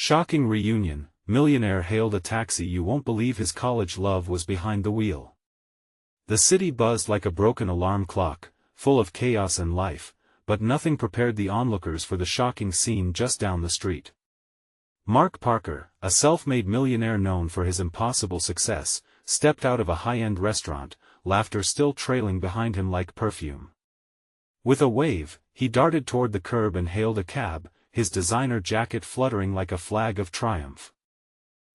Shocking reunion, Millionaire hailed a taxi. You won't believe his college love was behind the wheel. The city buzzed like a broken alarm clock, full of chaos and life, but nothing prepared the onlookers for the shocking scene just down the street. Mark Parker, a self-made millionaire known for his impossible success, stepped out of a high-end restaurant, laughter still trailing behind him like perfume. With a wave, he darted toward the curb and hailed a cab, his designer jacket fluttering like a flag of triumph.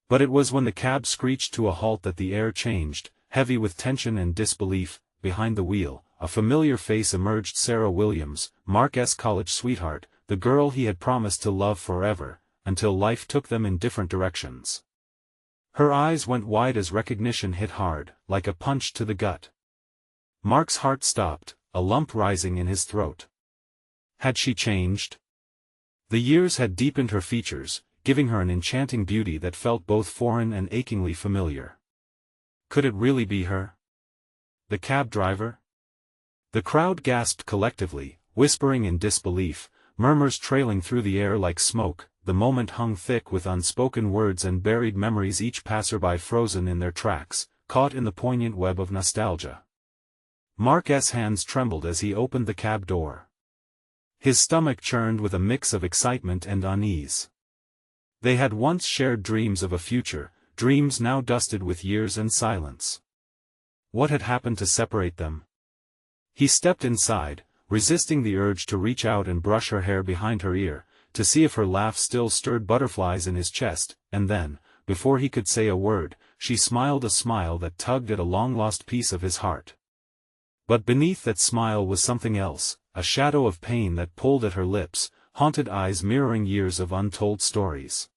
But it was when the cab screeched to a halt that the air changed, heavy with tension and disbelief. Behind the wheel, a familiar face emerged. Sarah Williams, Mark's college sweetheart, the girl he had promised to love forever, until life took them in different directions. Her eyes went wide as recognition hit hard, like a punch to the gut. Mark's heart stopped, a lump rising in his throat. Had she changed? The years had deepened her features, giving her an enchanting beauty that felt both foreign and achingly familiar. Could it really be her? The cab driver? The crowd gasped collectively, whispering in disbelief, murmurs trailing through the air like smoke. The moment hung thick with unspoken words and buried memories, each passerby frozen in their tracks, caught in the poignant web of nostalgia. Mark's hands trembled as he opened the cab door. His stomach churned with a mix of excitement and unease. They had once shared dreams of a future, dreams now dusted with years and silence. What had happened to separate them? He stepped inside, resisting the urge to reach out and brush her hair behind her ear, to see if her laugh still stirred butterflies in his chest, and then, before he could say a word, she smiled a smile that tugged at a long-lost piece of his heart. But beneath that smile was something else, a shadow of pain that pulled at her lips, haunted eyes mirroring years of untold stories.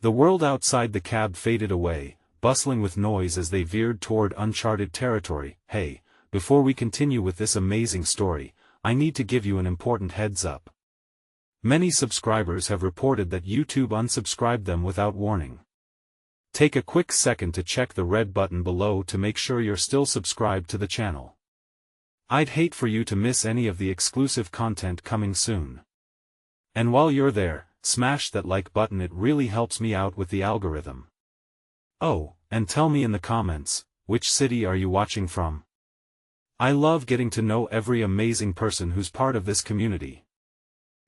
The world outside the cab faded away, bustling with noise as they veered toward uncharted territory. Hey, before we continue with this amazing story, I need to give you an important heads up. Many subscribers have reported that YouTube unsubscribed them without warning. Take a quick second to check the red button below to make sure you're still subscribed to the channel. I'd hate for you to miss any of the exclusive content coming soon. And while you're there, smash that like button, it really helps me out with the algorithm. Oh, and tell me in the comments, which city are you watching from? I love getting to know every amazing person who's part of this community.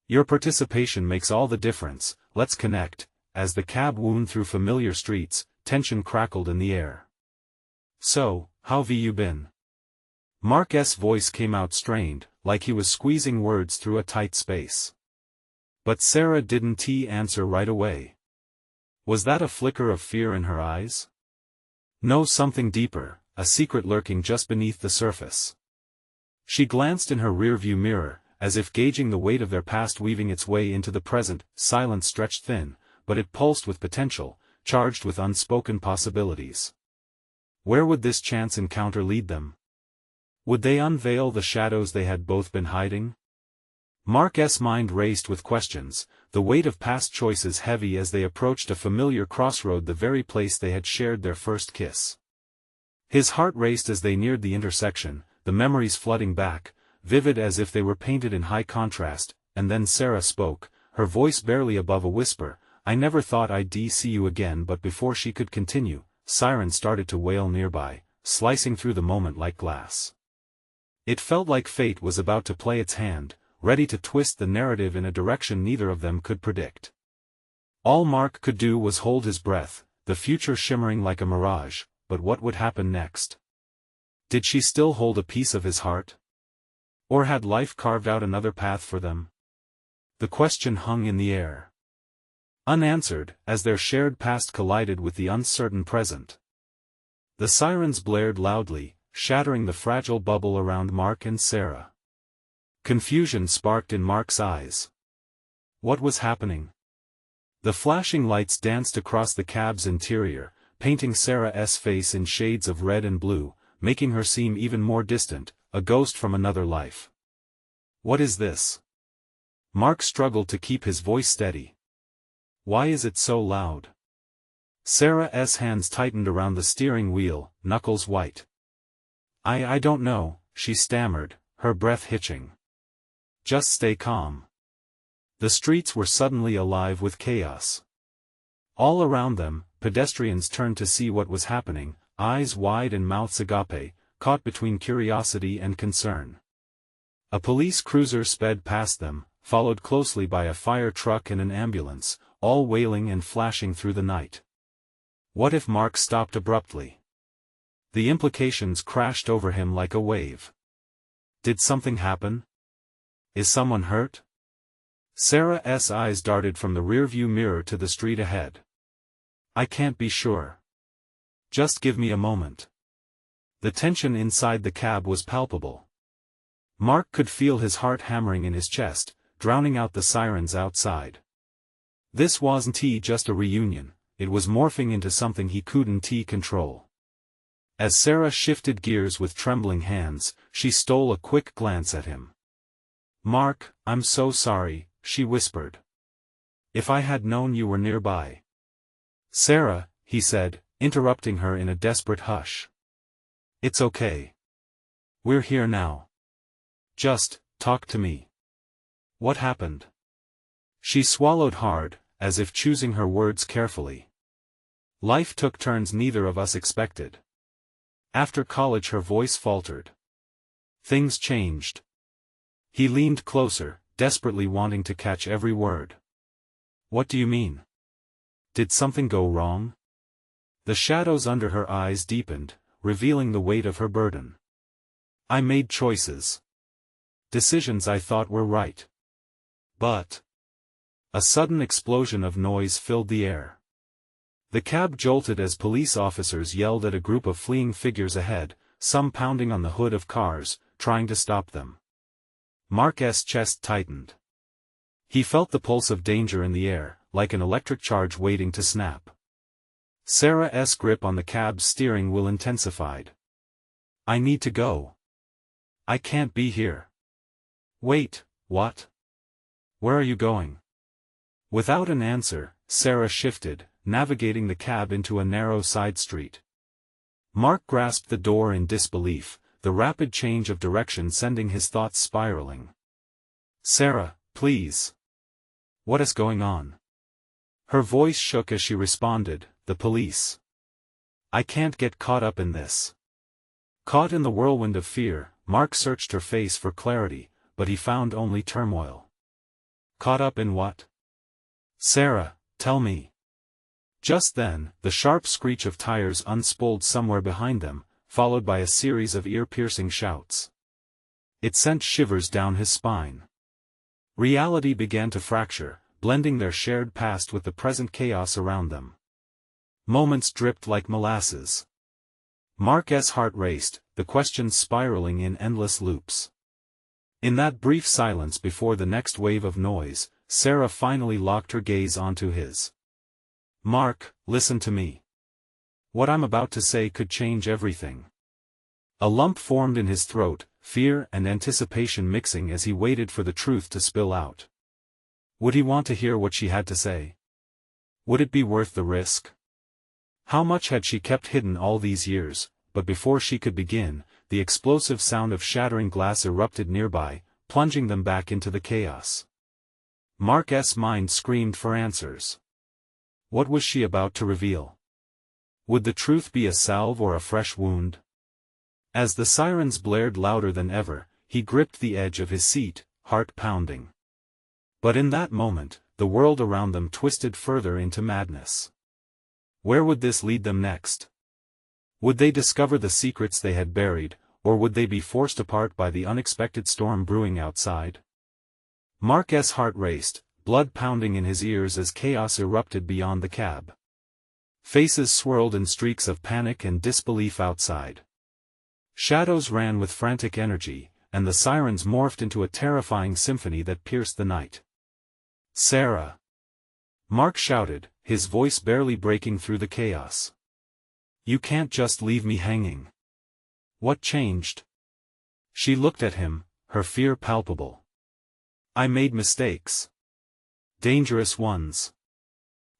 Your participation makes all the difference. Let's connect. As the cab wound through familiar streets, tension crackled in the air. So, how've you been? Mark's voice came out strained, like he was squeezing words through a tight space. But Sarah didn't answer right away. Was that a flicker of fear in her eyes? No, something deeper, a secret lurking just beneath the surface. She glanced in her rearview mirror, as if gauging the weight of their past weaving its way into the present. Silence stretched thin, but it pulsed with potential, charged with unspoken possibilities. Where would this chance encounter lead them? Would they unveil the shadows they had both been hiding? Mark's mind raced with questions, the weight of past choices heavy as they approached a familiar crossroad, the very place they had shared their first kiss. His heart raced as they neared the intersection, the memories flooding back, vivid as if they were painted in high contrast. And then Sarah spoke, her voice barely above a whisper. I never thought I'd see you again. But before she could continue, sirens started to wail nearby, slicing through the moment like glass. It felt like fate was about to play its hand, ready to twist the narrative in a direction neither of them could predict. All Mark could do was hold his breath, the future shimmering like a mirage. But what would happen next? Did she still hold a piece of his heart? Or had life carved out another path for them? The question hung in the air, unanswered, as their shared past collided with the uncertain present. The sirens blared loudly, shattering the fragile bubble around Mark and Sarah. Confusion sparked in Mark's eyes. What was happening? The flashing lights danced across the cab's interior, painting Sarah's face in shades of red and blue, making her seem even more distant, a ghost from another life. What is this? Mark struggled to keep his voice steady. Why is it so loud? Sarah's hands tightened around the steering wheel, knuckles white. I don't know, she stammered, her breath hitching. Just stay calm. The streets were suddenly alive with chaos. All around them, pedestrians turned to see what was happening, eyes wide and mouths agape, caught between curiosity and concern. A police cruiser sped past them, followed closely by a fire truck and an ambulance, all wailing and flashing through the night. What if Mark stopped abruptly? The implications crashed over him like a wave. Did something happen? Is someone hurt? Sarah's eyes darted from the rearview mirror to the street ahead. I can't be sure. Just give me a moment. The tension inside the cab was palpable. Mark could feel his heart hammering in his chest, drowning out the sirens outside. This wasn't just a reunion, it was morphing into something he couldn't control. As Sarah shifted gears with trembling hands, she stole a quick glance at him. Mark, I'm so sorry, she whispered. If I had known you were nearby. Sarah, he said, interrupting her in a desperate hush. It's okay. We're here now. Just, talk to me. What happened? She swallowed hard, as if choosing her words carefully. Life took turns neither of us expected. After college her voice faltered. Things changed. He leaned closer, desperately wanting to catch every word. What do you mean? Did something go wrong? The shadows under her eyes deepened, revealing the weight of her burden. I made choices. Decisions I thought were right. But... A sudden explosion of noise filled the air. The cab jolted as police officers yelled at a group of fleeing figures ahead, some pounding on the hood of cars, trying to stop them. Mark's chest tightened. He felt the pulse of danger in the air, like an electric charge waiting to snap. Sarah's grip on the cab's steering wheel intensified. I need to go. I can't be here. Wait, what? Where are you going? Without an answer, Sarah shifted, navigating the cab into a narrow side street. Mark grasped the door in disbelief, the rapid change of direction sending his thoughts spiraling. Sarah, please. What is going on? Her voice shook as she responded, the police. I can't get caught up in this. Caught in the whirlwind of fear, Mark searched her face for clarity, but he found only turmoil. Caught up in what? Sarah, tell me. Just then, the sharp screech of tires unspooled somewhere behind them, followed by a series of ear-piercing shouts. It sent shivers down his spine. Reality began to fracture, blending their shared past with the present chaos around them. Moments dripped like molasses. Mark's heart raced, the questions spiraling in endless loops. In that brief silence before the next wave of noise, Sarah finally locked her gaze onto his. Mark, listen to me. What I'm about to say could change everything. A lump formed in his throat, fear and anticipation mixing as he waited for the truth to spill out. Would he want to hear what she had to say? Would it be worth the risk? How much had she kept hidden all these years, but before she could begin, the explosive sound of shattering glass erupted nearby, plunging them back into the chaos. Mark's mind screamed for answers. What was she about to reveal? Would the truth be a salve or a fresh wound? As the sirens blared louder than ever, he gripped the edge of his seat, heart pounding. But in that moment, the world around them twisted further into madness. Where would this lead them next? Would they discover the secrets they had buried, or would they be forced apart by the unexpected storm brewing outside? Mark's heart raced, blood pounding in his ears as chaos erupted beyond the cab. Faces swirled in streaks of panic and disbelief outside. Shadows ran with frantic energy, and the sirens morphed into a terrifying symphony that pierced the night. Sarah! Mark shouted, his voice barely breaking through the chaos. You can't just leave me hanging. What changed? She looked at him, her fear palpable. I made mistakes. Dangerous ones.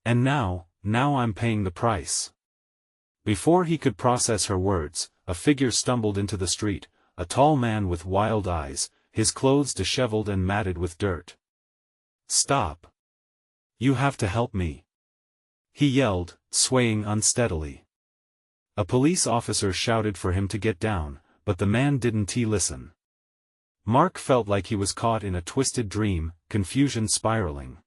And now I'm paying the price. Before he could process her words, a figure stumbled into the street, a tall man with wild eyes, his clothes disheveled and matted with dirt. Stop. You have to help me. he yelled, swaying unsteadily. A police officer shouted for him to get down, but the man didn't listen. Mark felt like he was caught in a twisted dream, confusion spiraling.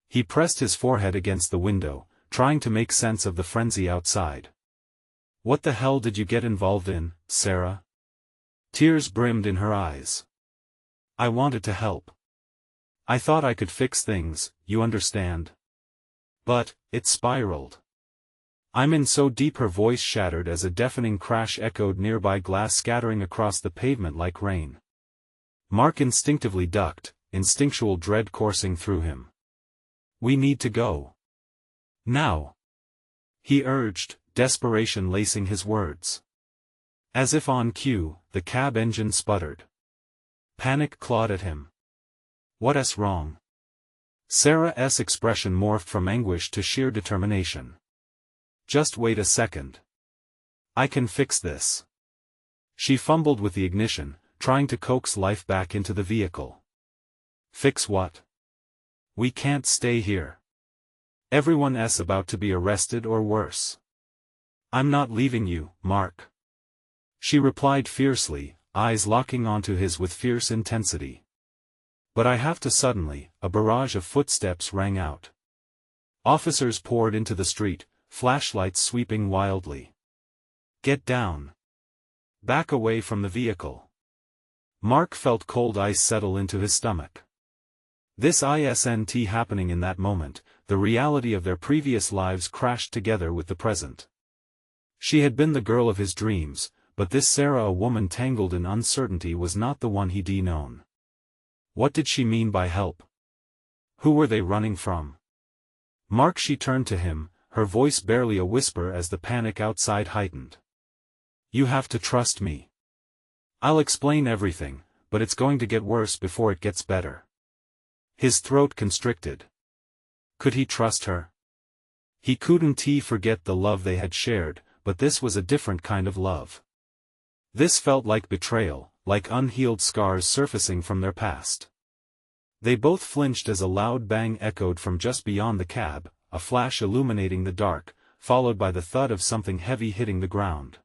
He pressed his forehead against the window, trying to make sense of the frenzy outside. What the hell did you get involved in, Sarah? Tears brimmed in her eyes. I wanted to help. I thought I could fix things, you understand? But, it spiraled. I'm in so deep, her voice shattered as a deafening crash echoed nearby, glass scattering across the pavement like rain. Mark instinctively ducked, instinctual dread coursing through him. We need to go. Now. He urged, desperation lacing his words. As if on cue, the cab engine sputtered. Panic clawed at him. What's wrong? Sarah's expression morphed from anguish to sheer determination. Just wait a second. I can fix this. She fumbled with the ignition, trying to coax life back into the vehicle. Fix what? We can't stay here. Everyone's about to be arrested or worse. I'm not leaving you, Mark. She replied fiercely, eyes locking onto his with fierce intensity. But I have to. Suddenly, a barrage of footsteps rang out. Officers poured into the street, flashlights sweeping wildly. Get down. Back away from the vehicle. Mark felt cold ice settle into his stomach. This isn't happening in that moment, the reality of their previous lives crashed together with the present. She had been the girl of his dreams, but this Sarah, a woman tangled in uncertainty, was not the one he'd known. What did she mean by help? Who were they running from? Mark, she turned to him, her voice barely a whisper as the panic outside heightened. You have to trust me. I'll explain everything, but it's going to get worse before it gets better. His throat constricted. Could he trust her? He couldn't forget the love they had shared, but this was a different kind of love. This felt like betrayal, like unhealed scars surfacing from their past. They both flinched as a loud bang echoed from just beyond the cab, a flash illuminating the dark, followed by the thud of something heavy hitting the ground.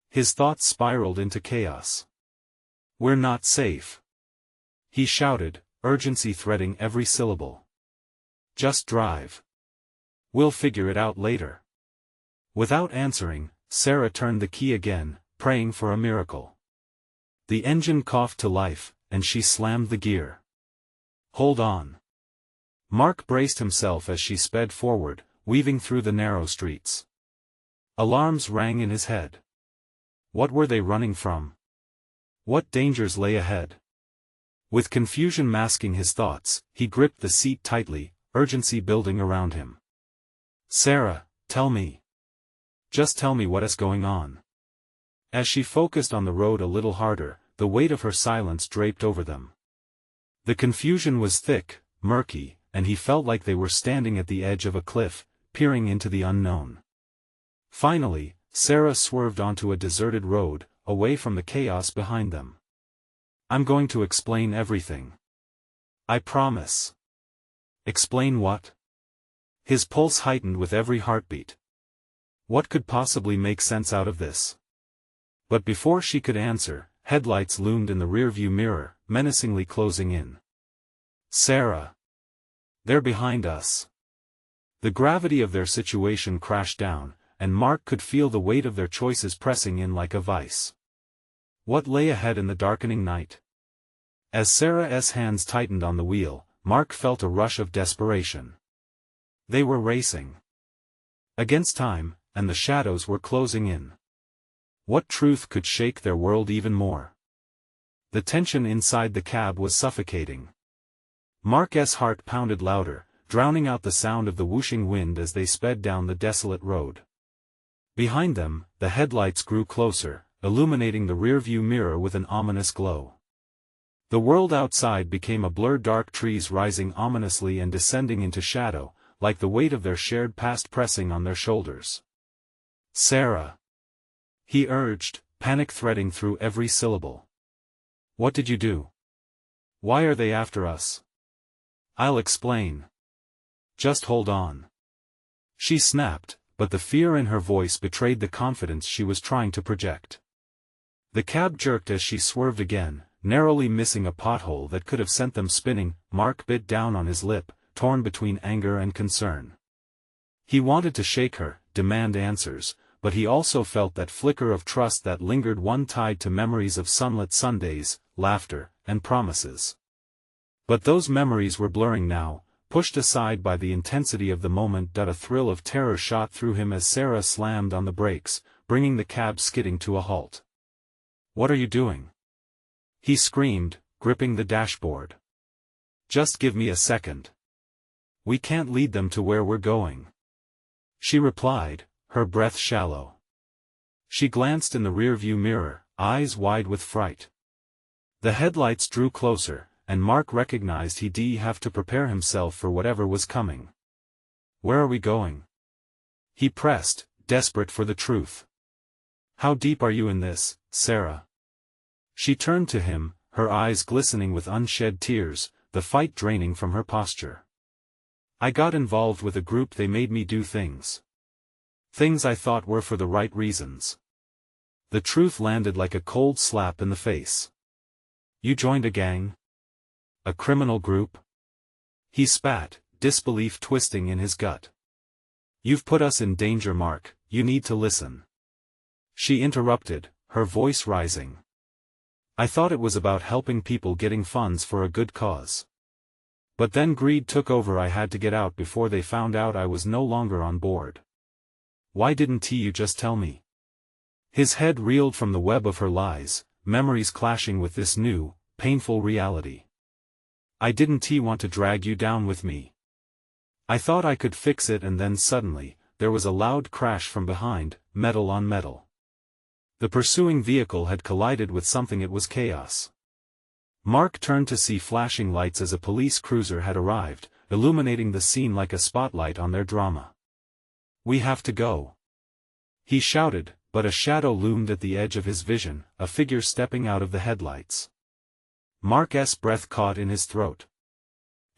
His thoughts spiraled into chaos. We're not safe. He shouted, urgency threading every syllable. Just drive. We'll figure it out later. Without answering, Sarah turned the key again, praying for a miracle. The engine coughed to life, and she slammed the gear. Hold on. Mark braced himself as she sped forward, weaving through the narrow streets. Alarms rang in his head. What were they running from? What dangers lay ahead? With confusion masking his thoughts, he gripped the seat tightly, urgency building around him. Sarah, tell me. Just tell me what's going on. As she focused on the road a little harder, the weight of her silence draped over them. The confusion was thick, murky, and he felt like they were standing at the edge of a cliff, peering into the unknown. Finally, Sarah swerved onto a deserted road, away from the chaos behind them. I'm going to explain everything. I promise. Explain what? His pulse heightened with every heartbeat. What could possibly make sense out of this? But before she could answer, headlights loomed in the rearview mirror, menacingly closing in. Sarah. They're behind us. The gravity of their situation crashed down, and Mark could feel the weight of their choices pressing in like a vice. What lay ahead in the darkening night? As Sarah's hands tightened on the wheel, Mark felt a rush of desperation. They were racing against time, and the shadows were closing in. What truth could shake their world even more? The tension inside the cab was suffocating. Mark's heart pounded louder, drowning out the sound of the whooshing wind as they sped down the desolate road. Behind them, the headlights grew closer, illuminating the rearview mirror with an ominous glow. The world outside became a blur, dark trees rising ominously and descending into shadow, like the weight of their shared past pressing on their shoulders. Sarah. He urged, panic threading through every syllable. What did you do? Why are they after us? I'll explain. Just hold on. She snapped, but the fear in her voice betrayed the confidence she was trying to project. The cab jerked as she swerved again, narrowly missing a pothole that could have sent them spinning. Mark bit down on his lip, torn between anger and concern. He wanted to shake her, demand answers, but he also felt that flicker of trust that lingered, one tied to memories of sunlit Sundays, laughter, and promises. But those memories were blurring now, pushed aside by the intensity of the moment. A thrill of terror shot through him as Sarah slammed on the brakes, bringing the cab skidding to a halt. "What are you doing?" he screamed, gripping the dashboard. "Just give me a second. We can't lead them to where we're going," she replied, her breath shallow. She glanced in the rearview mirror, eyes wide with fright. The headlights drew closer, and Mark recognized he'd have to prepare himself for whatever was coming. "Where are we going?" he pressed, desperate for the truth. "How deep are you in this, Sarah?" She turned to him, her eyes glistening with unshed tears, the fight draining from her posture. "I got involved with a group. They made me do things. Things I thought were for the right reasons." The truth landed like a cold slap in the face. "You joined a gang? A criminal group?" He spat, disbelief twisting in his gut. "You've put us in danger, Mark. You need to listen." She interrupted, her voice rising. "I thought it was about helping people, getting funds for a good cause. But then greed took over. I had to get out before they found out I was no longer on board. Why didn't you just tell me?" His head reeled from the web of her lies, memories clashing with this new, painful reality. "I didn't want to drag you down with me. I thought I could fix it." And then suddenly, there was a loud crash from behind, metal on metal. The pursuing vehicle had collided with something. It was chaos. Mark turned to see flashing lights as a police cruiser had arrived, illuminating the scene like a spotlight on their drama. "We have to go," he shouted, but a shadow loomed at the edge of his vision, a figure stepping out of the headlights. Mark's breath caught in his throat.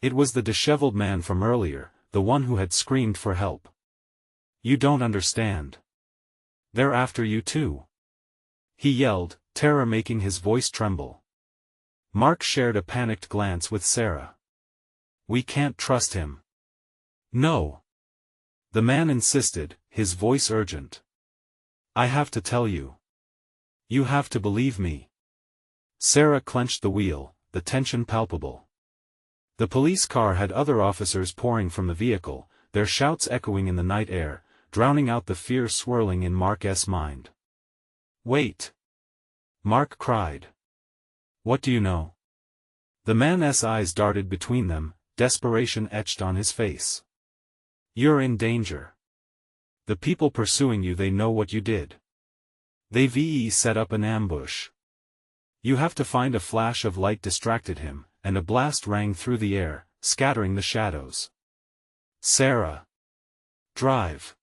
It was the disheveled man from earlier, the one who had screamed for help. "You don't understand. They're after you too," he yelled, terror making his voice tremble. Mark shared a panicked glance with Sarah. "We can't trust him." "No," the man insisted, his voice urgent. "I have to tell you. You have to believe me." Sarah clenched the wheel, the tension palpable. The police car had other officers pouring from the vehicle, their shouts echoing in the night air, drowning out the fear swirling in Mark's mind. "Wait!" Mark cried. "What do you know?" The man's eyes darted between them, desperation etched on his face. "You're in danger. The people pursuing you, they know what you did. They've set up an ambush. You have to find." A flash of light distracted him, and a blast rang through the air, scattering the shadows. "Sarah! Drive!"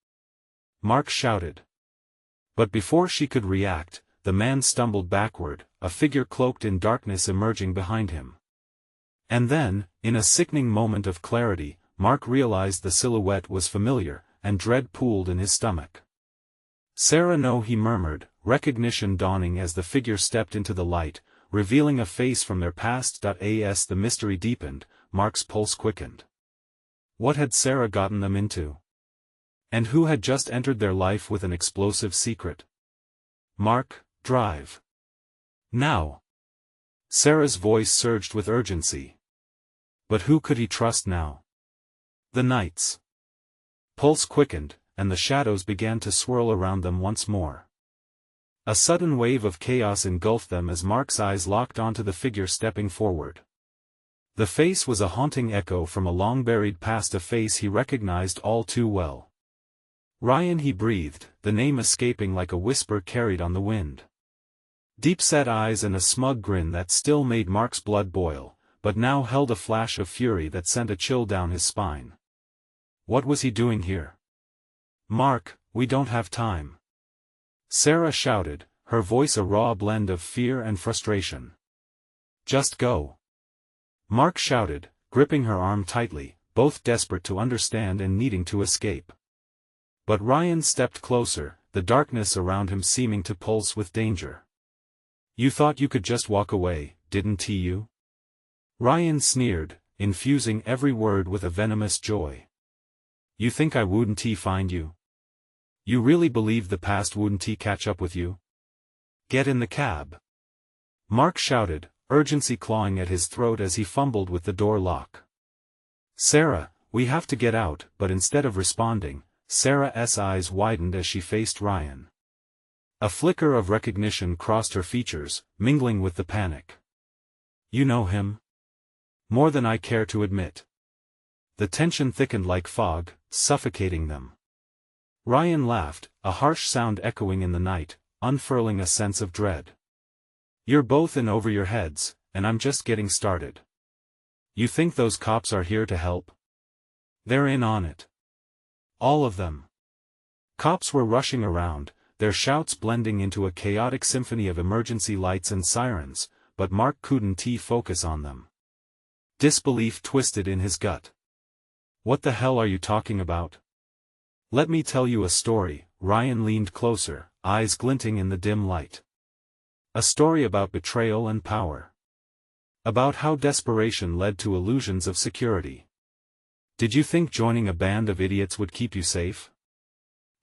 Mark shouted. But before she could react, the man stumbled backward, a figure cloaked in darkness emerging behind him. And then, in a sickening moment of clarity, Mark realized the silhouette was familiar, and dread pooled in his stomach. "Sarah, no," he murmured, recognition dawning as the figure stepped into the light, revealing a face from their past. As the mystery deepened, Mark's pulse quickened. What had Sarah gotten them into? And who had just entered their life with an explosive secret? "Mark, drive. Now!" Sarah's voice surged with urgency. But who could he trust now? The nights. Pulse quickened, and the shadows began to swirl around them once more. A sudden wave of chaos engulfed them as Mark's eyes locked onto the figure stepping forward. The face was a haunting echo from a long-buried past, a face he recognized all too well. "Ryan," he breathed, the name escaping like a whisper carried on the wind. Deep-set eyes and a smug grin that still made Mark's blood boil, but now held a flash of fury that sent a chill down his spine. What was he doing here? "Mark, we don't have time," Sarah shouted, her voice a raw blend of fear and frustration. "Just go," Mark shouted, gripping her arm tightly, both desperate to understand and needing to escape. But Ryan stepped closer, the darkness around him seeming to pulse with danger. "You thought you could just walk away, didn't you?" Ryan sneered, infusing every word with a venomous joy. "You think I wouldn't find you? You really believe the past wouldn't catch up with you? Get in the cab!" Mark shouted, urgency clawing at his throat as he fumbled with the door lock. "Sarah, we have to get out," but instead of responding, Sarah's eyes widened as she faced Ryan. A flicker of recognition crossed her features, mingling with the panic. "You know him?" "More than I care to admit." The tension thickened like fog, suffocating them. Ryan laughed, a harsh sound echoing in the night, unfurling a sense of dread. "You're both in over your heads, and I'm just getting started. You think those cops are here to help? They're in on it. All of them." Cops were rushing around, their shouts blending into a chaotic symphony of emergency lights and sirens, but Mark couldn't focus on them. Disbelief twisted in his gut. "What the hell are you talking about?" "Let me tell you a story." Ryan leaned closer, eyes glinting in the dim light. "A story about betrayal and power. About how desperation led to illusions of security. Did you think joining a band of idiots would keep you safe?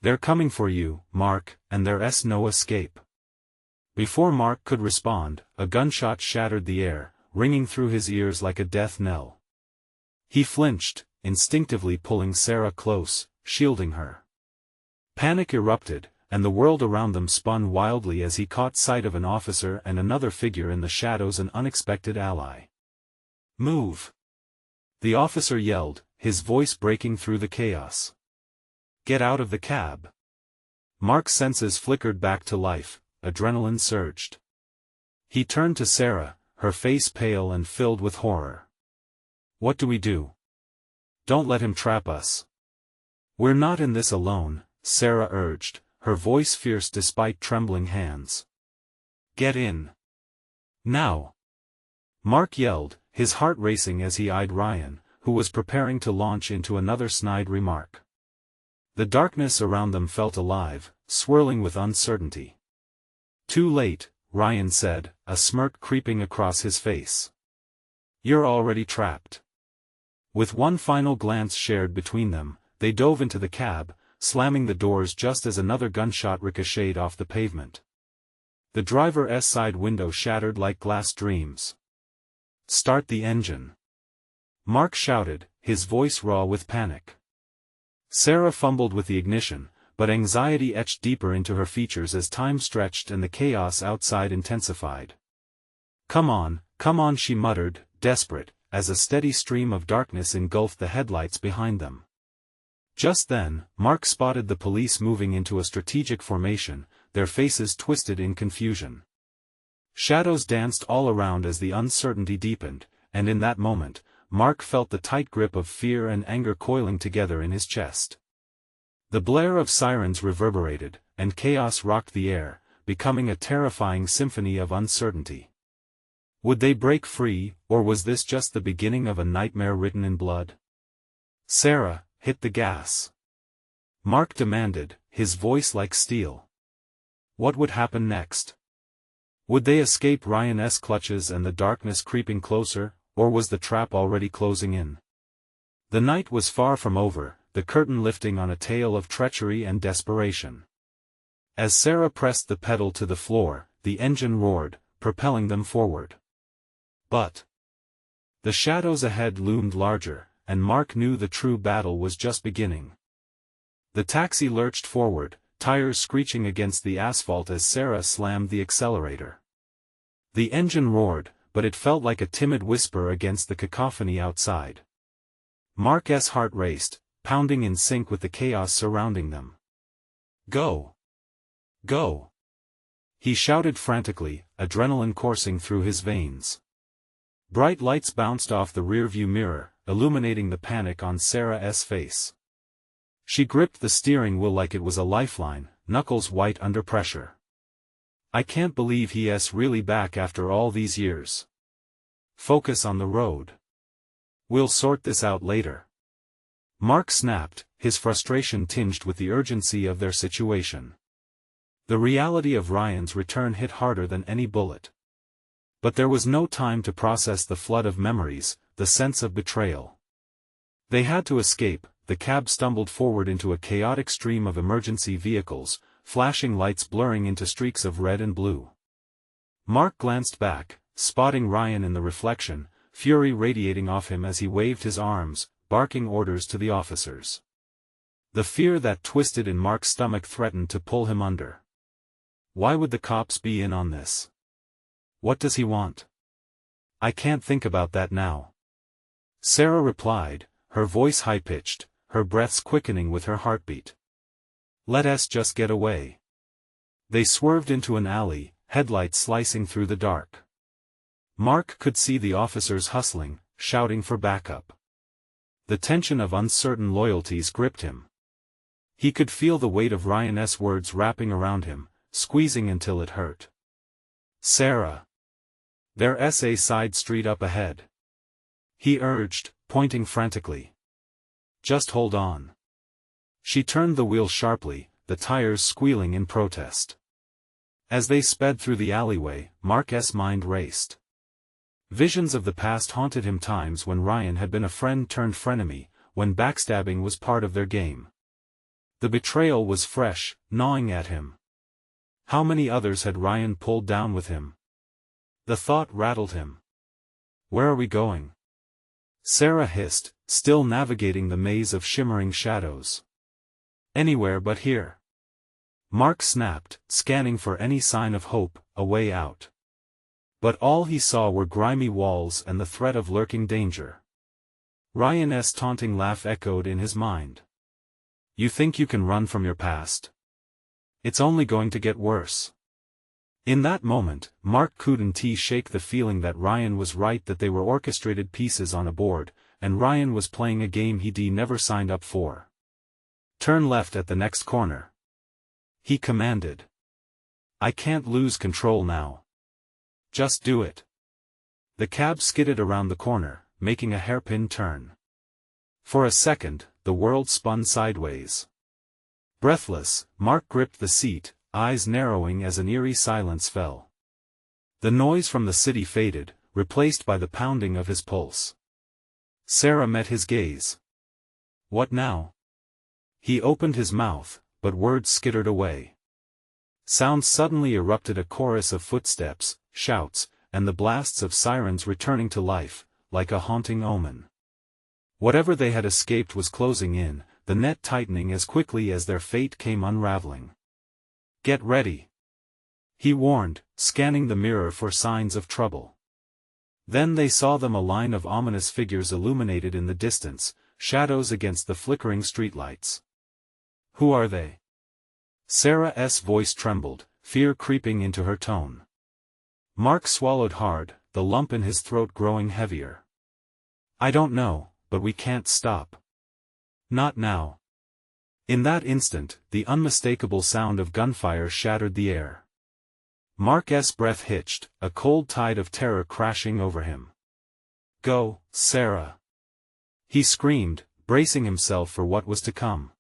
They're coming for you, Mark, and there's no escape." Before Mark could respond, a gunshot shattered the air, ringing through his ears like a death knell. He flinched, instinctively pulling Sarah close, shielding her. Panic erupted, and the world around them spun wildly as he caught sight of an officer and another figure in the shadows, an unexpected ally. "Move!" the officer yelled, his voice breaking through the chaos. "Get out of the cab!" Mark's senses flickered back to life, adrenaline surged. He turned to Sarah, her face pale and filled with horror. "What do we do? Don't let him trap us." "We're not in this alone," Sarah urged, her voice fierce despite trembling hands. "Get in. Now!" Mark yelled, his heart racing as he eyed Ryan, who was preparing to launch into another snide remark. The darkness around them felt alive, swirling with uncertainty. "Too late," Ryan said, a smirk creeping across his face. "You're already trapped." With one final glance shared between them, they dove into the cab, slamming the doors just as another gunshot ricocheted off the pavement. The driver's side window shattered like glass dreams. "Start the engine!" Mark shouted, his voice raw with panic. Sarah fumbled with the ignition, but anxiety etched deeper into her features as time stretched and the chaos outside intensified. Come on," she muttered, desperate, as a steady stream of darkness engulfed the headlights behind them. Just then, Mark spotted the police moving into a strategic formation, their faces twisted in confusion. Shadows danced all around as the uncertainty deepened, and in that moment, Mark felt the tight grip of fear and anger coiling together in his chest. The blare of sirens reverberated, and chaos rocked the air, becoming a terrifying symphony of uncertainty. Would they break free, or was this just the beginning of a nightmare written in blood? "Sarah, hit the gas!" Mark demanded, his voice like steel. What would happen next? Would they escape Ryan's clutches and the darkness creeping closer, or was the trap already closing in? The night was far from over, the curtain lifting on a tale of treachery and desperation. As Sarah pressed the pedal to the floor, the engine roared, propelling them forward. But the shadows ahead loomed larger, and Mark knew the true battle was just beginning. The taxi lurched forward, tires screeching against the asphalt as Sarah slammed the accelerator. The engine roared, but it felt like a timid whisper against the cacophony outside. Mark's heart raced, pounding in sync with the chaos surrounding them. "Go! Go!" he shouted frantically, adrenaline coursing through his veins. Bright lights bounced off the rearview mirror, illuminating the panic on Sarah's face. She gripped the steering wheel like it was a lifeline, knuckles white under pressure. "I can't believe he's really back after all these years. Focus on the road. We'll sort this out later." Mark snapped, his frustration tinged with the urgency of their situation. The reality of Ryan's return hit harder than any bullet. But there was no time to process the flood of memories, the sense of betrayal. They had to escape. The cab stumbled forward into a chaotic stream of emergency vehicles, flashing lights blurring into streaks of red and blue. Mark glanced back, spotting Ryan in the reflection, fury radiating off him as he waved his arms, barking orders to the officers. The fear that twisted in Mark's stomach threatened to pull him under. Why would the cops be in on this? What does he want? I can't think about that now. Sarah replied, her voice high-pitched, her breaths quickening with her heartbeat. Let us just get away. They swerved into an alley, headlights slicing through the dark. Mark could see the officers hustling, shouting for backup. The tension of uncertain loyalties gripped him. He could feel the weight of Ryan's words wrapping around him, squeezing until it hurt. Sarah. There's a side street up ahead. He urged, pointing frantically. Just hold on. She turned the wheel sharply, the tires squealing in protest. As they sped through the alleyway, Mark's mind raced. Visions of the past haunted him, times when Ryan had been a friend turned frenemy, when backstabbing was part of their game. The betrayal was fresh, gnawing at him. How many others had Ryan pulled down with him? The thought rattled him. Where are we going? Sarah hissed, still navigating the maze of shimmering shadows. Anywhere but here. Mark snapped, scanning for any sign of hope, a way out. But all he saw were grimy walls and the threat of lurking danger. Ryan's taunting laugh echoed in his mind. You think you can run from your past? It's only going to get worse. In that moment, Mark couldn't shake the feeling that Ryan was right, that they were orchestrated pieces on a board, and Ryan was playing a game he never signed up for. Turn left at the next corner. He commanded. I can't lose control now. Just do it. The cab skidded around the corner, making a hairpin turn. For a second, the world spun sideways. Breathless, Mark gripped the seat, eyes narrowing as an eerie silence fell. The noise from the city faded, replaced by the pounding of his pulse. Sarah met his gaze. What now? He opened his mouth, but words skittered away. Sounds suddenly erupted, a chorus of footsteps, shouts, and the blasts of sirens returning to life, like a haunting omen. Whatever they had escaped was closing in, the net tightening as quickly as their fate came unraveling. Get ready. He warned, scanning the mirror for signs of trouble. Then they saw them, a line of ominous figures illuminated in the distance, shadows against the flickering streetlights. Who are they? Sarah's voice trembled, fear creeping into her tone. Mark swallowed hard, the lump in his throat growing heavier. I don't know, but we can't stop. Not now. In that instant, the unmistakable sound of gunfire shattered the air. Mark's breath hitched, a cold tide of terror crashing over him. Go, Sarah! He screamed, bracing himself for what was to come.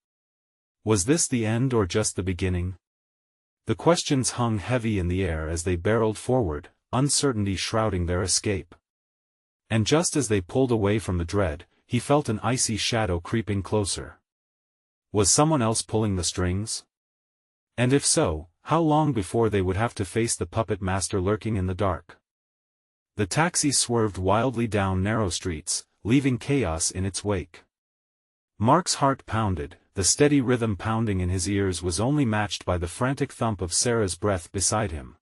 Was this the end or just the beginning? The questions hung heavy in the air as they barreled forward, uncertainty shrouding their escape. And just as they pulled away from the dread, he felt an icy shadow creeping closer. Was someone else pulling the strings? And if so, how long before they would have to face the puppet master lurking in the dark? The taxi swerved wildly down narrow streets, leaving chaos in its wake. Mark's heart pounded, the steady rhythm pounding in his ears was only matched by the frantic thump of Sarah's breath beside him.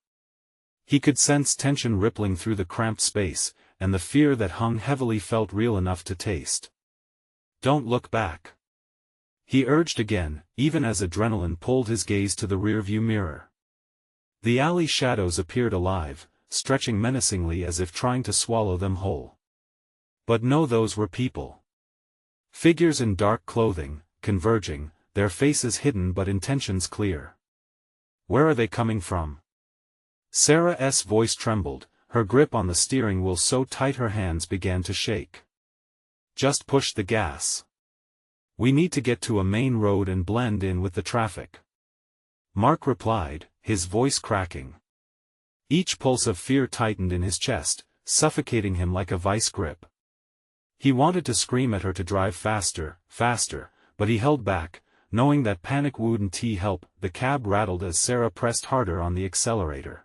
He could sense tension rippling through the cramped space, and the fear that hung heavily felt real enough to taste. Don't look back. He urged again, even as adrenaline pulled his gaze to the rearview mirror. The alley shadows appeared alive, stretching menacingly as if trying to swallow them whole. But no, those were people. Figures in dark clothing, converging, their faces hidden but intentions clear. Where are they coming from? Sarah's voice trembled, her grip on the steering wheel so tight her hands began to shake. Just push the gas. We need to get to a main road and blend in with the traffic. Mark replied, his voice cracking. Each pulse of fear tightened in his chest, suffocating him like a vice grip. He wanted to scream at her to drive faster, faster, but he held back, knowing that panic wouldn't help. The cab rattled as Sarah pressed harder on the accelerator.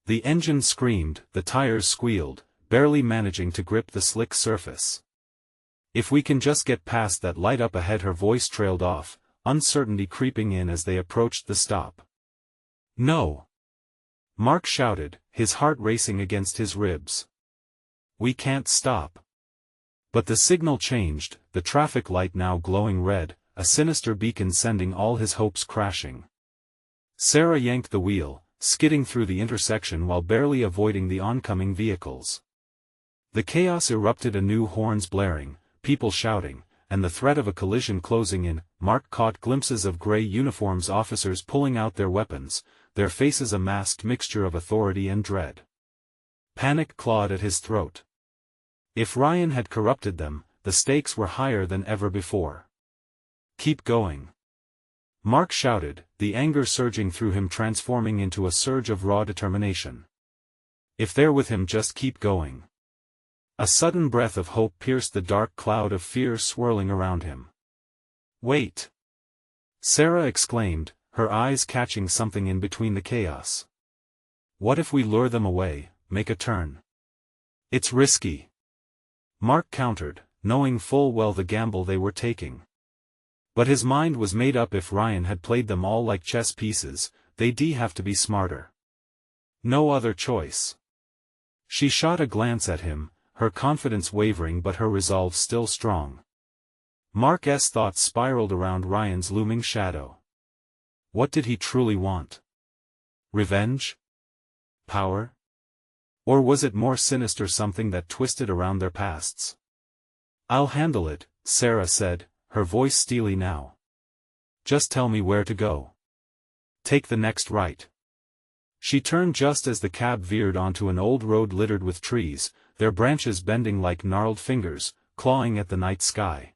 The engine screamed, the tires squealed, barely managing to grip the slick surface. If we can just get past that light up ahead, her voice trailed off, uncertainty creeping in as they approached the stop. No! Mark shouted, his heart racing against his ribs. We can't stop. But the signal changed, the traffic light now glowing red, a sinister beacon sending all his hopes crashing. Sarah yanked the wheel, skidding through the intersection while barely avoiding the oncoming vehicles. The chaos erupted anew, horns blaring, people shouting, and the threat of a collision closing in. Mark caught glimpses of gray uniforms, officers pulling out their weapons, their faces a masked mixture of authority and dread. Panic clawed at his throat. If Ryan had corrupted them, the stakes were higher than ever before. Keep going. Mark shouted, the anger surging through him, transforming into a surge of raw determination. If they're with him, just keep going. A sudden breath of hope pierced the dark cloud of fear swirling around him. Wait! Sarah exclaimed, her eyes catching something in between the chaos. What if we lure them away, make a turn? It's risky. Mark countered, knowing full well the gamble they were taking. But his mind was made up. If Ryan had played them all like chess pieces, they'd have to be smarter. No other choice. She shot a glance at him, her confidence wavering but her resolve still strong. Mark's thoughts spiraled around Ryan's looming shadow. What did he truly want? Revenge? Power? Or was it more sinister, something that twisted around their pasts? I'll handle it, Sarah said, her voice steely now. Just tell me where to go. Take the next right. She turned just as the cab veered onto an old road littered with trees, their branches bending like gnarled fingers, clawing at the night sky.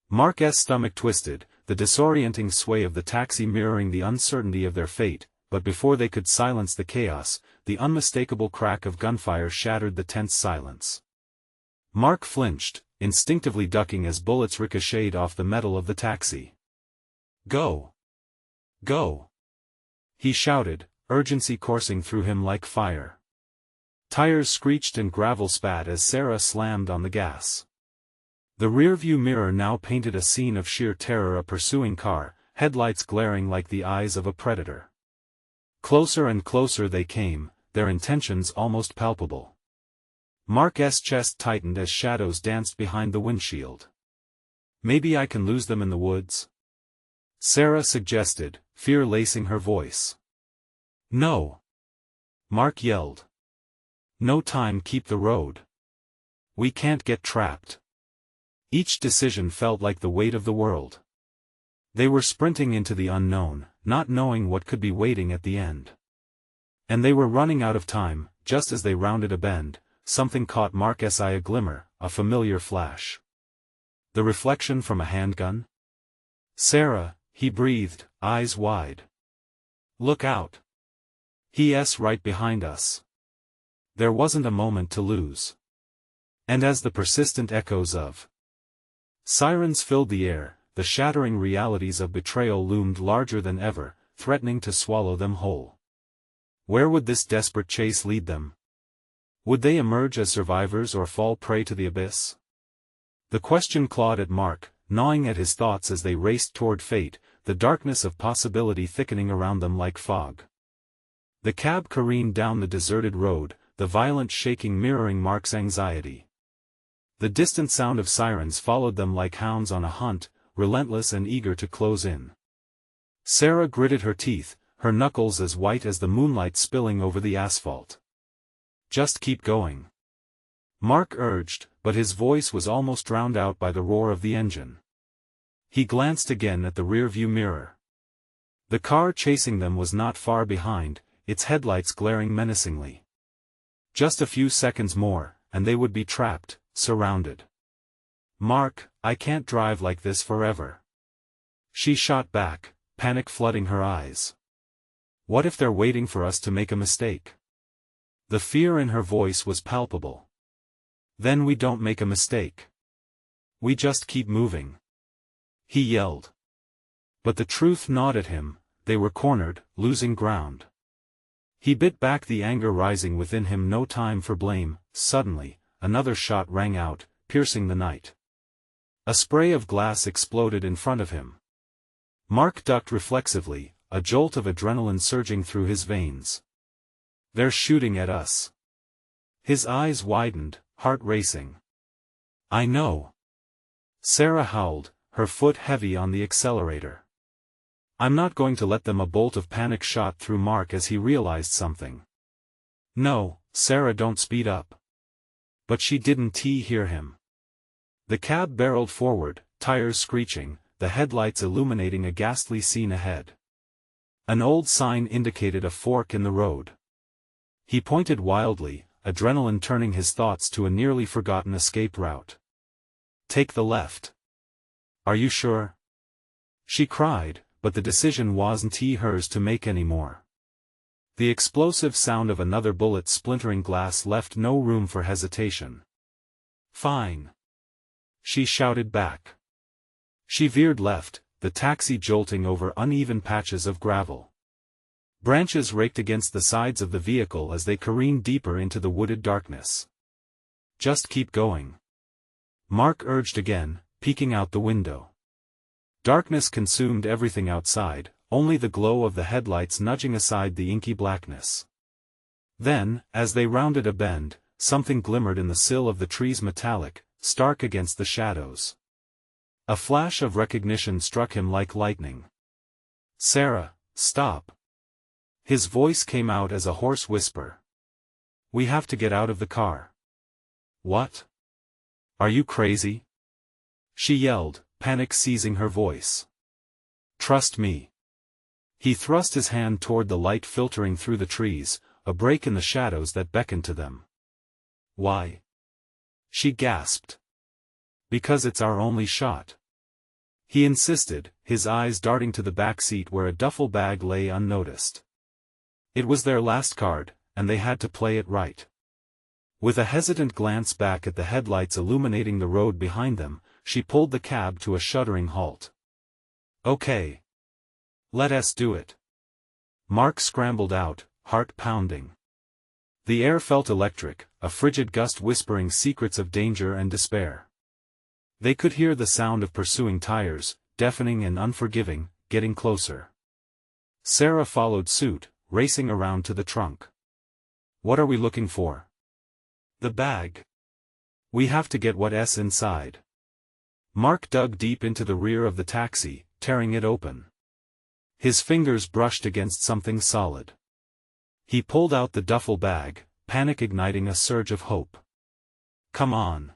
Mark's stomach twisted, the disorienting sway of the taxi mirroring the uncertainty of their fate, but before they could silence the chaos, the unmistakable crack of gunfire shattered the tense silence. Mark flinched, instinctively ducking as bullets ricocheted off the metal of the taxi. Go! Go! He shouted, urgency coursing through him like fire. Tires screeched and gravel spat as Sarah slammed on the gas. The rearview mirror now painted a scene of sheer terror, a pursuing car, headlights glaring like the eyes of a predator. Closer and closer they came, their intentions almost palpable. Mark's chest tightened as shadows danced behind the windshield. Maybe I can lose them in the woods? Sarah suggested, fear lacing her voice. No! Mark yelled. No time, keep the road. We can't get trapped. Each decision felt like the weight of the world. They were sprinting into the unknown, not knowing what could be waiting at the end. And they were running out of time. Just as they rounded a bend, something caught Mark's eye, a glimmer, a familiar flash. The reflection from a handgun? Sarah, he breathed, eyes wide. Look out! He's right behind us. There wasn't a moment to lose. And as the persistent echoes of sirens filled the air, the shattering realities of betrayal loomed larger than ever, threatening to swallow them whole. Where would this desperate chase lead them? Would they emerge as survivors or fall prey to the abyss? The question clawed at Mark, gnawing at his thoughts as they raced toward fate, the darkness of possibility thickening around them like fog. The cab careened down the deserted road, the violent shaking mirroring Mark's anxiety. The distant sound of sirens followed them like hounds on a hunt, relentless and eager to close in. Sarah gritted her teeth, her knuckles as white as the moonlight spilling over the asphalt. Just keep going. Mark urged, but his voice was almost drowned out by the roar of the engine. He glanced again at the rearview mirror. The car chasing them was not far behind, its headlights glaring menacingly. Just a few seconds more, and they would be trapped, surrounded. "Mark, I can't drive like this forever." She shot back, panic flooding her eyes. "What if they're waiting for us to make a mistake?" The fear in her voice was palpable. "Then we don't make a mistake. We just keep moving," he yelled. But the truth gnawed at him. They were cornered, losing ground. He bit back the anger rising within him. No time for blame. Suddenly, another shot rang out, piercing the night. A spray of glass exploded in front of him. Mark ducked reflexively, a jolt of adrenaline surging through his veins. "They're shooting at us." His eyes widened, heart racing. "I know." Sarah howled, her foot heavy on the accelerator. "I'm not going to let them." A bolt of panic shot through Mark as he realized something. "No, Sarah, don't speed up." But she didn't hear him. The cab barreled forward, tires screeching, the headlights illuminating a ghastly scene ahead. An old sign indicated a fork in the road. He pointed wildly, adrenaline turning his thoughts to a nearly forgotten escape route. "Take the left." "Are you sure?" she cried, but the decision wasn't hers to make anymore. The explosive sound of another bullet splintering glass left no room for hesitation. "Fine," she shouted back. She veered left, the taxi jolting over uneven patches of gravel. Branches raked against the sides of the vehicle as they careened deeper into the wooded darkness. "Just keep going," Mark urged again, peeking out the window. Darkness consumed everything outside, only the glow of the headlights nudging aside the inky blackness. Then, as they rounded a bend, something glimmered in the sill of the trees, metallic, stark against the shadows. A flash of recognition struck him like lightning. "Sarah, stop." His voice came out as a hoarse whisper. "We have to get out of the car." "What? Are you crazy?" she yelled, panic seizing her voice. "Trust me." He thrust his hand toward the light filtering through the trees, a break in the shadows that beckoned to them. "Why?" she gasped. "Because it's our only shot," he insisted, his eyes darting to the back seat where a duffel bag lay unnoticed. It was their last card, and they had to play it right. With a hesitant glance back at the headlights illuminating the road behind them, she pulled the cab to a shuddering halt. "Okay. Let us do it." Mark scrambled out, heart pounding. The air felt electric, a frigid gust whispering secrets of danger and despair. They could hear the sound of pursuing tires, deafening and unforgiving, getting closer. Sarah followed suit, racing around to the trunk. "What are we looking for?" "The bag. We have to get what's inside." Mark dug deep into the rear of the taxi, tearing it open. His fingers brushed against something solid. He pulled out the duffel bag, panic igniting a surge of hope. "Come on,"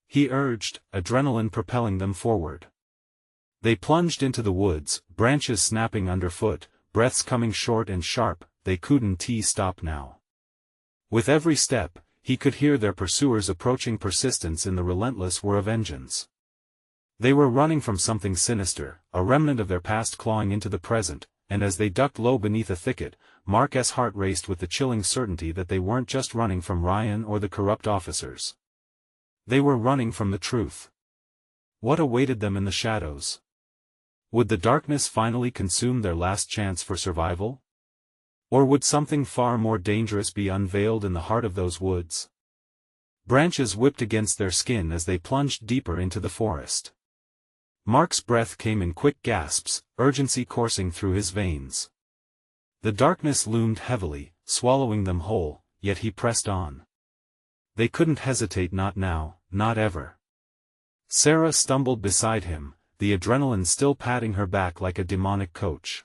he urged, adrenaline propelling them forward. They plunged into the woods, branches snapping underfoot, breaths coming short and sharp. They couldn't stop now. With every step, he could hear their pursuers approaching, persistence in the relentless whir of engines. They were running from something sinister, a remnant of their past clawing into the present, and as they ducked low beneath a thicket, Mark's heart raced with the chilling certainty that they weren't just running from Ryan or the corrupt officers. They were running from the truth. What awaited them in the shadows? Would the darkness finally consume their last chance for survival? Or would something far more dangerous be unveiled in the heart of those woods? Branches whipped against their skin as they plunged deeper into the forest. Mark's breath came in quick gasps, urgency coursing through his veins. The darkness loomed heavily, swallowing them whole, yet he pressed on. They couldn't hesitate, not now, not ever. Sarah stumbled beside him, the adrenaline still patting her back like a demonic coach.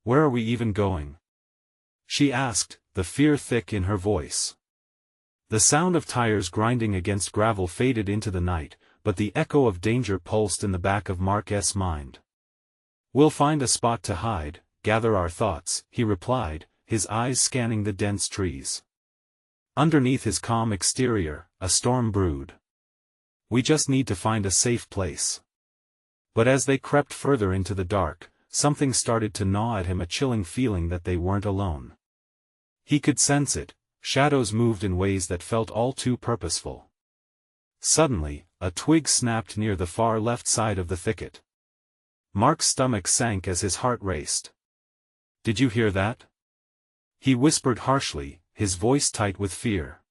"Where are we even going?" she asked, the fear thick in her voice. The sound of tires grinding against gravel faded into the night, but the echo of danger pulsed in the back of Mark's mind. "We'll find a spot to hide, gather our thoughts," he replied, his eyes scanning the dense trees. Underneath his calm exterior, a storm brewed. We just need to find a safe place. But as they crept further into the dark, something started to gnaw at him, a chilling feeling that they weren't alone. He could sense it. Shadows moved in ways that felt all too purposeful. Suddenly, a twig snapped near the far left side of the thicket. Mark's stomach sank as his heart raced. "Did you hear that?" he whispered harshly, his voice tight with fear.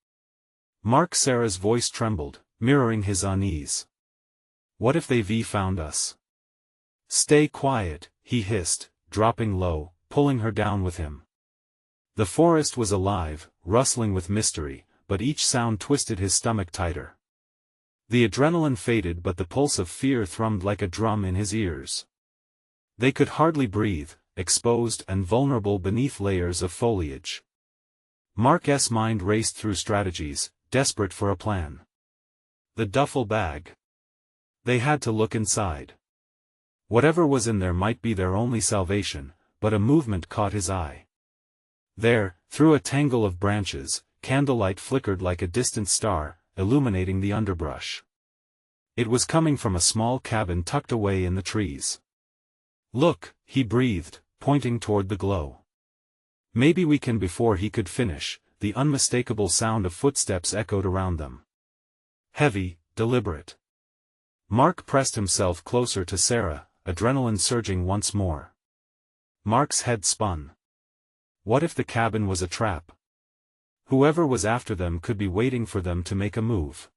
Sarah's voice trembled, mirroring his unease. "What if they found us?" "Stay quiet," he hissed, dropping low, pulling her down with him. The forest was alive, rustling with mystery, but each sound twisted his stomach tighter. The adrenaline faded, but the pulse of fear thrummed like a drum in his ears. They could hardly breathe, exposed and vulnerable beneath layers of foliage. Mark's mind raced through strategies, desperate for a plan. The duffel bag. They had to look inside. Whatever was in there might be their only salvation, but a movement caught his eye. There, through a tangle of branches, candlelight flickered like a distant star, illuminating the underbrush. It was coming from a small cabin tucked away in the trees. "Look," he breathed, pointing toward the glow. "Maybe we can." Before he could finish, the unmistakable sound of footsteps echoed around them. Heavy, deliberate. Mark pressed himself closer to Sarah, adrenaline surging once more. Mark's head spun. What if the cabin was a trap? Whoever was after them could be waiting for them to make a move.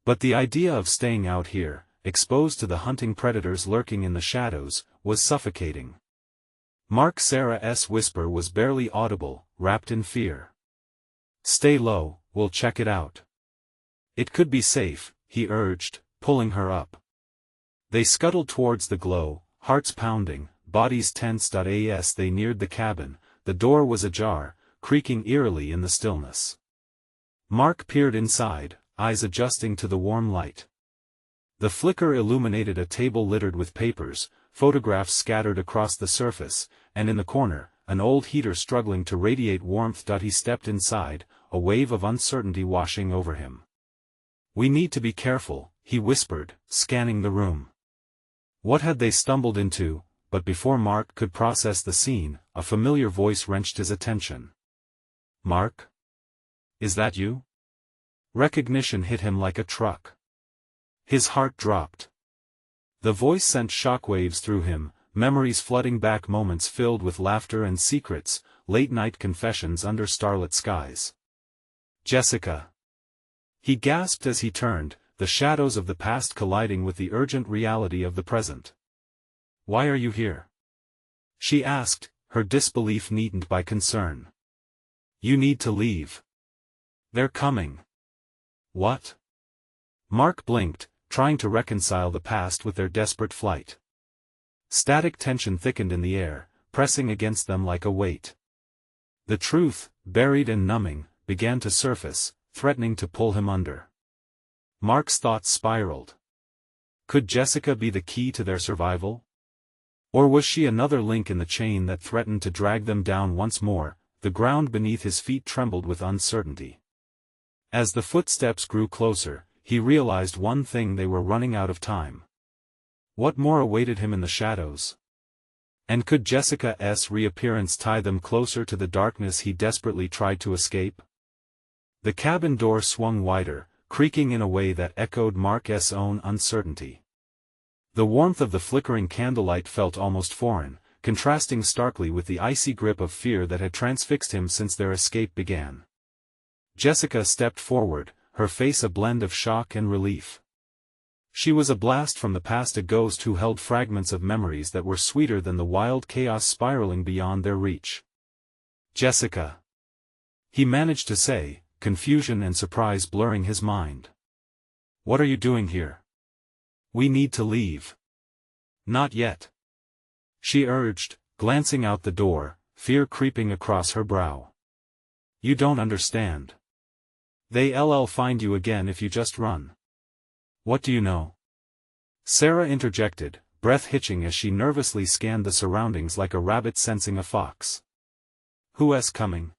But the idea of staying out here, exposed to the hunting predators lurking in the shadows, was suffocating. Sarah's whisper was barely audible, wrapped in fear. "Stay low, we'll check it out." "It could be safe," he urged, pulling her up. They scuttled towards the glow, hearts pounding, bodies tensed. As they neared the cabin, the door was ajar, creaking eerily in the stillness. Mark peered inside, eyes adjusting to the warm light. The flicker illuminated a table littered with papers, photographs scattered across the surface, and in the corner, an old heater struggling to radiate warmth. He stepped inside, a wave of uncertainty washing over him. "We need to be careful," he whispered, scanning the room. What had they stumbled into? But before Mark could process the scene, a familiar voice wrenched his attention. "Mark? Is that you?" Recognition hit him like a truck. His heart dropped. The voice sent shockwaves through him, memories flooding back, moments filled with laughter and secrets, late-night confessions under starlit skies. "Jessica!" he gasped as he turned, the shadows of the past colliding with the urgent reality of the present. "Why are you here?" she asked, her disbelief neatened by concern. "You need to leave. They're coming." "What?" Mark blinked, trying to reconcile the past with their desperate flight. Static tension thickened in the air, pressing against them like a weight. The truth, buried and numbing, began to surface, threatening to pull him under. Mark's thoughts spiraled. Could Jessica be the key to their survival? Or was she another link in the chain that threatened to drag them down once more? The ground beneath his feet trembled with uncertainty. As the footsteps grew closer, he realized one thing: they were running out of time. What more awaited him in the shadows? And could Jessica's reappearance tie them closer to the darkness he desperately tried to escape? The cabin door swung wider, creaking in a way that echoed Mark's own uncertainty. The warmth of the flickering candlelight felt almost foreign, contrasting starkly with the icy grip of fear that had transfixed him since their escape began. Jessica stepped forward, her face a blend of shock and relief. She was a blast from the past, a ghost who held fragments of memories that were sweeter than the wild chaos spiraling beyond their reach. "Jessica," he managed to say, confusion and surprise blurring his mind. "What are you doing here?" "We need to leave." "Not yet," she urged, glancing out the door, fear creeping across her brow. "You don't understand. They'll find you again if you just run." "What do you know?" Sarah interjected, breath hitching as she nervously scanned the surroundings like a rabbit sensing a fox. "Who's coming?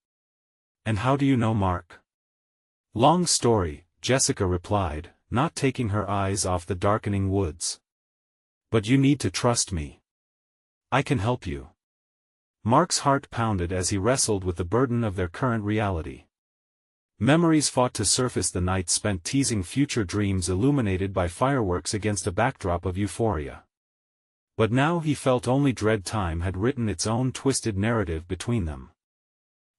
And how do you know Mark?" "Long story," Jessica replied, not taking her eyes off the darkening woods. "But you need to trust me. I can help you." Mark's heart pounded as he wrestled with the burden of their current reality. Memories fought to surface, the night spent teasing future dreams illuminated by fireworks against a backdrop of euphoria. But now he felt only dread. Time had written its own twisted narrative between them.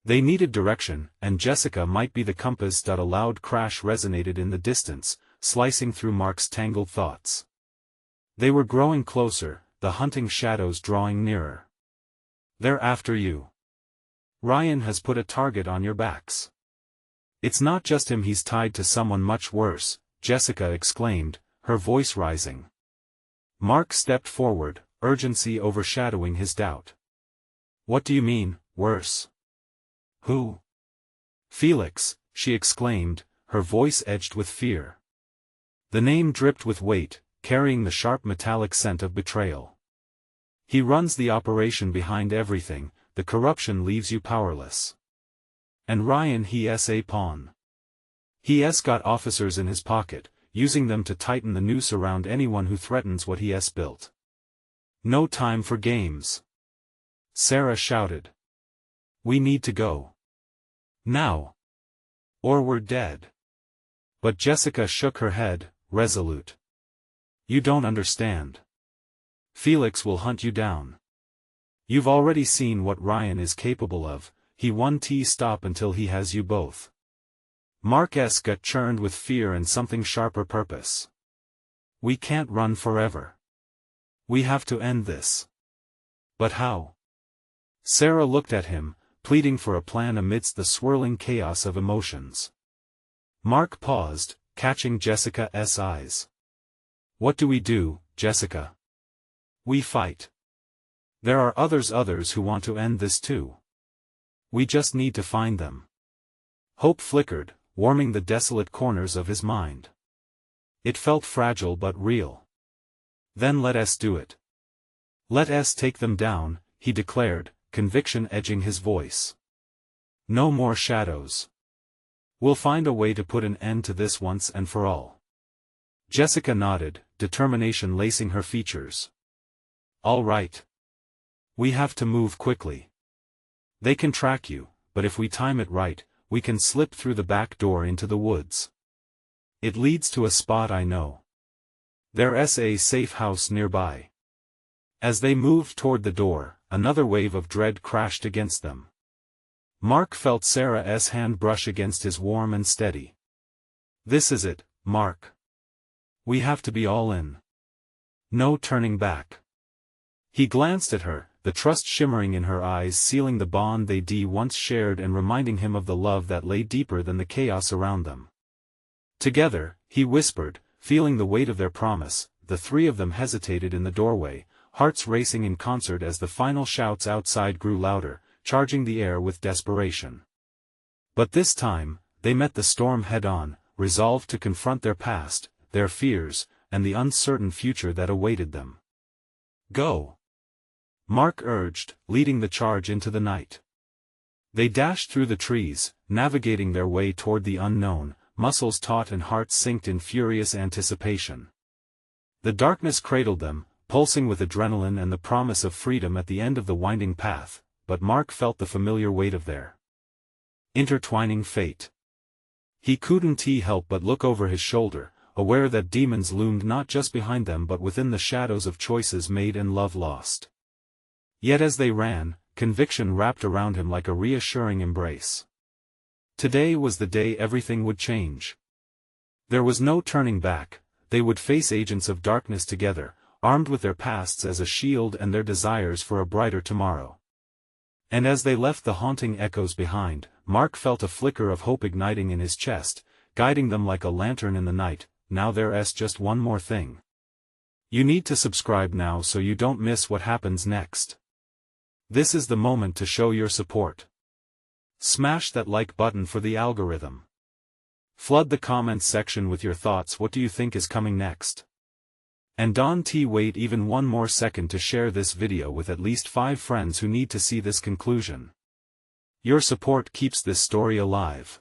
They needed direction, and Jessica might be the compass. A loud crash resonated in the distance, slicing through Mark's tangled thoughts. They were growing closer, the hunting shadows drawing nearer. "They're after you. Ryan has put a target on your backs. It's not just him, he's tied to someone much worse," Jessica exclaimed, her voice rising. Mark stepped forward, urgency overshadowing his doubt. "What do you mean, worse? Who?" "Felix," she exclaimed, her voice edged with fear. The name dripped with weight, carrying the sharp metallic scent of betrayal. "He runs the operation behind everything, the corruption leaves you powerless. And Ryan, he's a pawn. He's got officers in his pocket, using them to tighten the noose around anyone who threatens what he's built." "No time for games," Sarah shouted. "We need to go. Now. Or we're dead." But Jessica shook her head, resolute. "You don't understand. Felix will hunt you down. You've already seen what Ryan is capable of. He won't stop until he has you both." Mark's gut churned with fear and something sharper purpose. "We can't run forever. We have to end this." "But how?" Sarah looked at him, pleading for a plan amidst the swirling chaos of emotions. Mark paused, catching Jessica's eyes. "What do we do, Jessica?" "We fight. There are others who want to end this too. We just need to find them." Hope flickered, warming the desolate corners of his mind. It felt fragile but real. "Then let us do it. Let us take them down," he declared, conviction edging his voice. "No more shadows. We'll find a way to put an end to this once and for all." Jessica nodded, determination lacing her features. "All right. We have to move quickly. They can track you, but if we time it right, we can slip through the back door into the woods. It leads to a spot I know. There's a safe house nearby." As they moved toward the door, another wave of dread crashed against them. Mark felt Sarah's hand brush against his, warm and steady. "This is it, Mark. We have to be all in. No turning back." He glanced at her, the trust shimmering in her eyes, sealing the bond they'd once shared and reminding him of the love that lay deeper than the chaos around them. Together, he whispered, feeling the weight of their promise. The three of them hesitated in the doorway, hearts racing in concert as the final shouts outside grew louder, charging the air with desperation. But this time, they met the storm head-on, resolved to confront their past, their fears, and the uncertain future that awaited them. "Go," Mark urged, leading the charge into the night. They dashed through the trees, navigating their way toward the unknown, muscles taut and hearts synced in furious anticipation. The darkness cradled them, pulsing with adrenaline and the promise of freedom at the end of the winding path, but Mark felt the familiar weight of their intertwining fate. He couldn't help but look over his shoulder, aware that demons loomed not just behind them but within the shadows of choices made and love lost. Yet as they ran, conviction wrapped around him like a reassuring embrace. Today was the day everything would change. There was no turning back. They would face agents of darkness together, armed with their pasts as a shield and their desires for a brighter tomorrow. And as they left the haunting echoes behind, Mark felt a flicker of hope igniting in his chest, guiding them like a lantern in the night. Now there's just one more thing. You need to subscribe now so you don't miss what happens next. This is the moment to show your support. Smash that like button for the algorithm. Flood the comments section with your thoughts. What do you think is coming next? And don't wait even one more second to share this video with at least 5 friends who need to see this conclusion. Your support keeps this story alive.